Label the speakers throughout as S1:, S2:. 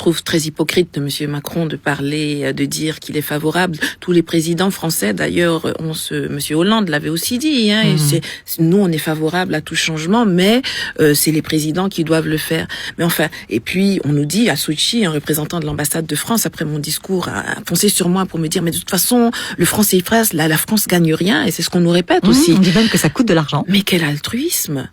S1: trouve très hypocrite de Monsieur Macron de parler, de dire qu'il est favorable. Tous les présidents français, d'ailleurs, Monsieur Hollande l'avait aussi dit. Et nous, on est favorable à tout changement, mais c'est les présidents qui doivent le faire. Mais enfin, et puis on nous dit à Sochi, un représentant de l'ambassade de France, après mon discours, a foncé sur moi pour me dire, mais de toute façon, le franc CFA, la France gagne rien, et c'est ce qu'on nous répète aussi.
S2: On dit même que ça coûte de l'argent.
S1: Mais quel altruisme!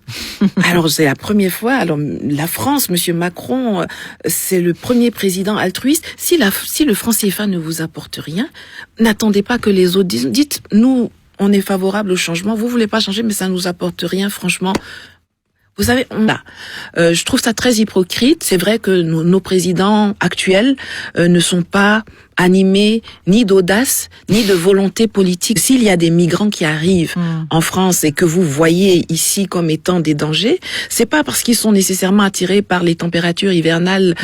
S1: Alors c'est la première fois. Alors la France, Monsieur Macron, c'est le premier président altruiste. Si le franc CFA ne vous apporte rien, n'attendez pas que les autres disent. Dites, nous, on est favorable au changement. Vous voulez pas changer, mais ça nous apporte rien, franchement. Vous savez, je trouve ça très hypocrite. C'est vrai que nos présidents actuels ne sont pas animés ni d'audace, ni de volonté politique. S'il y a des migrants qui arrivent en France et que vous voyez ici comme étant des dangers, c'est pas parce qu'ils sont nécessairement attirés par les températures hivernales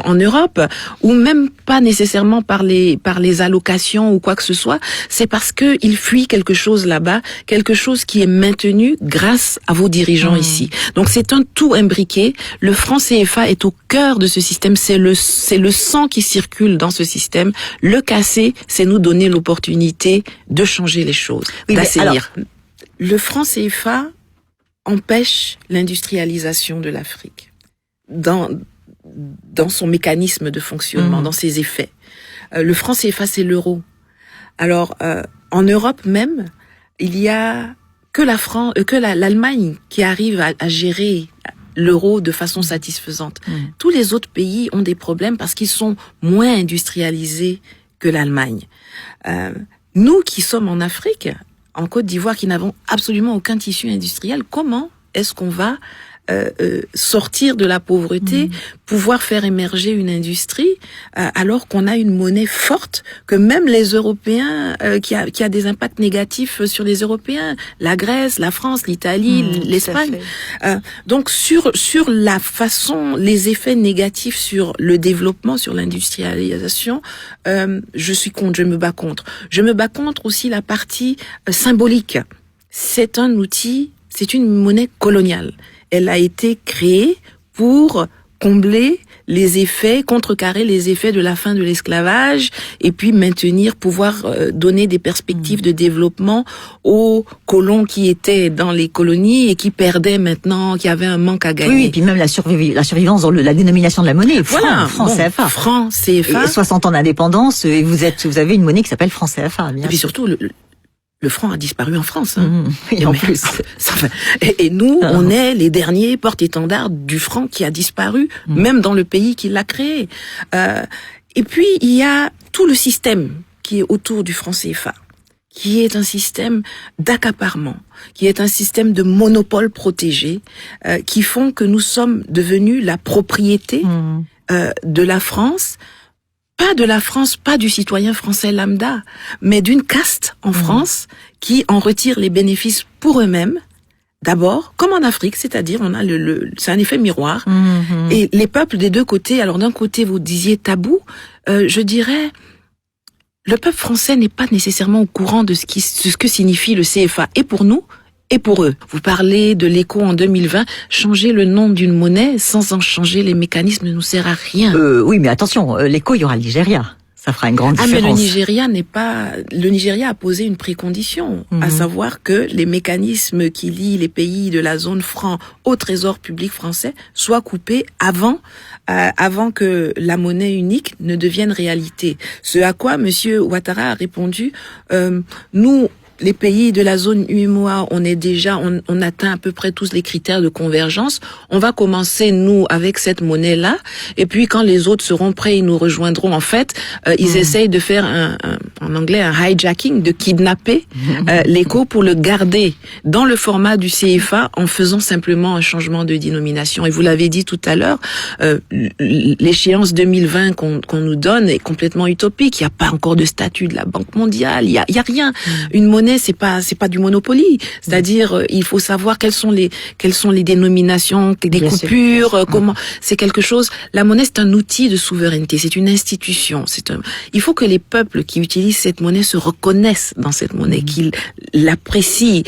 S1: en Europe, ou même pas nécessairement par les allocations ou quoi que ce soit. C'est parce que ils fuient quelque chose là-bas, quelque chose qui est maintenu grâce à vos dirigeants ici. Donc c'est un tout imbriqué. Le franc CFA est au cœur de ce système. C'est le sang qui circule dans ce système. Le casser, c'est nous donner l'opportunité de changer les choses, d'assainir. Le franc CFA empêche l'industrialisation de l'Afrique dans son mécanisme de fonctionnement, dans ses effets. Le franc CFA, c'est l'euro. Alors, en Europe même, il y a que l'Allemagne qui arrive à gérer l'euro de façon satisfaisante. Tous les autres pays ont des problèmes parce qu'ils sont moins industrialisés que l'Allemagne. Nous qui sommes en Afrique, en Côte d'Ivoire, qui n'avons absolument aucun tissu industriel, comment est-ce qu'on va sortir de la pauvreté, pouvoir faire émerger une industrie, alors qu'on a une monnaie forte que même les Européens, qui a des impacts négatifs sur les Européens, la Grèce, la France, l'Italie, l'Espagne. Donc sur la façon, les effets négatifs sur le développement, sur l'industrialisation, je suis contre, je me bats contre. Je me bats contre aussi la partie symbolique. C'est un outil, c'est une monnaie coloniale. Elle a été créée pour combler les effets, contrecarrer les effets de la fin de l'esclavage et puis pouvoir donner des perspectives de développement aux colons qui étaient dans les colonies et qui perdaient maintenant, qui avaient un manque à gagner.
S2: Oui, et puis même la survivance dans la dénomination de la monnaie. Franc CFA.
S1: Franc CFA.
S2: Et 60 ans d'indépendance, et vous avez une monnaie qui s'appelle franc CFA.
S1: Et puis surtout, le franc a disparu en France.
S2: Et en plus.
S1: Et nous, on est les derniers porte-étendards du franc qui a disparu, même dans le pays qui l'a créé. Et puis, il y a tout le système qui est autour du franc CFA, qui est un système d'accaparement, qui est un système de monopole protégé, qui font que nous sommes devenus la propriété de la France. Pas de la France, pas du citoyen français lambda, mais d'une caste en France qui en retire les bénéfices pour eux-mêmes. D'abord, comme en Afrique, c'est-à-dire on a c'est un effet miroir. Et les peuples des deux côtés, alors d'un côté vous disiez tabou, je dirais, le peuple français n'est pas nécessairement au courant de ce que signifie le CFA, et pour nous, et pour eux. Vous parlez de l'éco en 2020, changer le nom d'une monnaie sans en changer les mécanismes ne nous sert à rien.
S2: Oui, mais attention, l'éco, il y aura le Nigeria. Ça fera une grande différence.
S1: Mais le Nigeria a posé une précondition, à savoir que les mécanismes qui lient les pays de la zone franc au trésor public français soient coupés avant que la monnaie unique ne devienne réalité. Ce à quoi Monsieur Ouattara a répondu, nous, les pays de la zone UEMOA, on atteint à peu près tous les critères de convergence. On va commencer, nous, avec cette monnaie-là. Et puis, quand les autres seront prêts, ils nous rejoindront. En fait, ils essayent de faire en anglais, un hijacking, de kidnapper l'éco pour le garder dans le format du CFA en faisant simplement un changement de dénomination. Et vous l'avez dit tout à l'heure, l'échéance 2020 qu'on nous donne est complètement utopique. Il n'y a pas encore de statut de la Banque mondiale. Il y a rien. Une monnaie, c'est pas du Monopoly. C'est-à-dire, il faut savoir quelles sont les dénominations, des coupures, comment, c'est quelque chose, la monnaie, c'est un outil de souveraineté, c'est une institution, il faut que les peuples qui utilisent cette monnaie se reconnaissent dans cette monnaie, qu'ils l'apprécient.